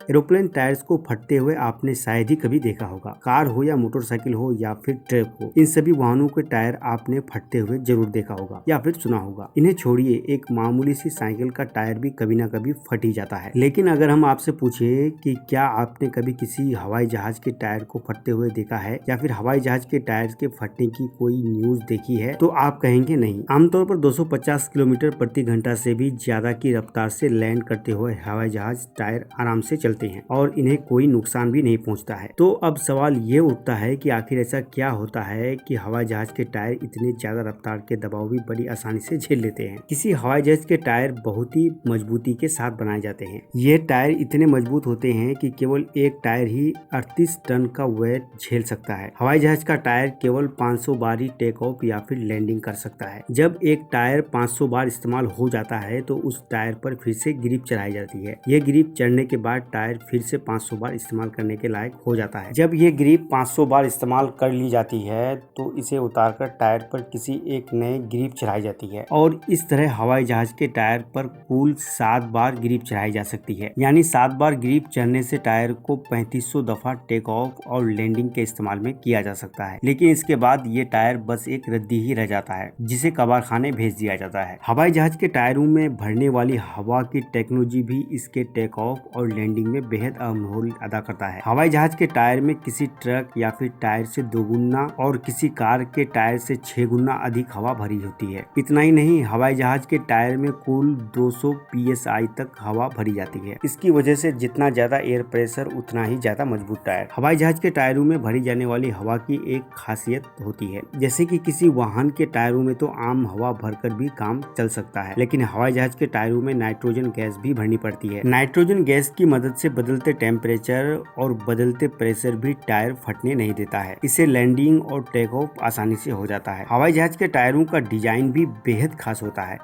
Aeroplane tyres को फटते हुए आपने शायद ही कभी देखा होगा। कार हो या मोटरसाइकिल हो या फिर ट्रक हो, इन सभी वाहनों के टायर आपने फटते हुए जरूर देखा होगा या फिर सुना होगा। इन्हें छोड़िए, एक मामूली सी साइकिल का टायर भी कभी ना कभी फट ही जाता है। लेकिन अगर हम आपसे पूछे कि क्या आपने कभी किसी हवाई जहाज के टायर को फटते हुए देखा है या फिर हवाई जहाज के टायर के फटने की कोई न्यूज देखी है, तो आप कहेंगे नहीं। आमतौर पर 250 किलोमीटर प्रति घंटा से भी ज्यादा की रफ्तार से लैंड करते हुए हवाई जहाज टायर आराम से चलते हैं और इन्हें कोई नुकसान भी नहीं पहुंचता है। तो अब सवाल ये उठता है कि आखिर ऐसा क्या होता है कि हवाई जहाज के टायर इतने ज्यादा रफ्तार के दबाव भी बड़ी आसानी से झेल लेते हैं। किसी हवाई जहाज के टायर बहुत ही मजबूती के साथ बनाए जाते हैं। ये टायर इतने मजबूत होते हैं कि केवल एक टायर ही 38 टन का वेट झेल सकता है। हवाई जहाज का टायर केवल 500 बार ही टेक ऑफ या फिर लैंडिंग कर सकता है। जब एक टायर 500 बार इस्तेमाल हो जाता है तो उस टायर पर फिर से ग्रिप चढ़ाई जाती है। ये ग्रिप चढ़ने के बाद टायर फिर से 500 बार इस्तेमाल करने के लायक हो जाता है। जब ये ग्रिप 500 बार इस्तेमाल कर ली जाती है तो इसे उतारकर टायर पर किसी एक नए ग्रिप चढ़ाई जाती है और इस तरह हवाई जहाज के टायर पर कुल 7 बार ग्रिप चढ़ाई जा सकती है। यानी 7 बार ग्रिप चढ़ने से टायर को 3500 दफा टेक ऑफ और लैंडिंग के इस्तेमाल में किया जा सकता है। लेकिन इसके बाद ये टायर बस एक रद्दी ही रह जाता है जिसे कबाड़खाने भेज दिया जाता है। हवाई जहाज के टायरों में भरने वाली हवा की टेक्नोलॉजी भी इसके टेक ऑफ और लैंडिंग में बेहद अहम रोल अदा करता है। हवाई जहाज के टायर में किसी ट्रक या फिर टायर से 2 गुना और किसी कार के टायर से 6 गुना अधिक हवा भरी होती है। इतना ही नहीं, हवाई जहाज के टायर में कुल 200 psi तक हवा भरी जाती है। इसकी वजह से जितना ज्यादा एयर प्रेशर उतना ही ज्यादा मजबूत टायर। हवाई जहाज के टायरों में भरी जाने वाली हवा की एक खासियत होती है, जैसे कि किसी वाहन के टायरों में तो आम हवा भरकर भी काम चल सकता है, लेकिन हवाई जहाज के टायरों में नाइट्रोजन गैस भी भरनी पड़ती है। नाइट्रोजन गैस की मदद से बदलते टेम्परेचर और बदलते प्रेशर भी टायर फटने नहीं देता है। इससे लैंडिंग और टेक ऑफ आसानी से हो जाता है। हवाई जहाज के टायरों का डिजाइन भी बेहद खास होता है।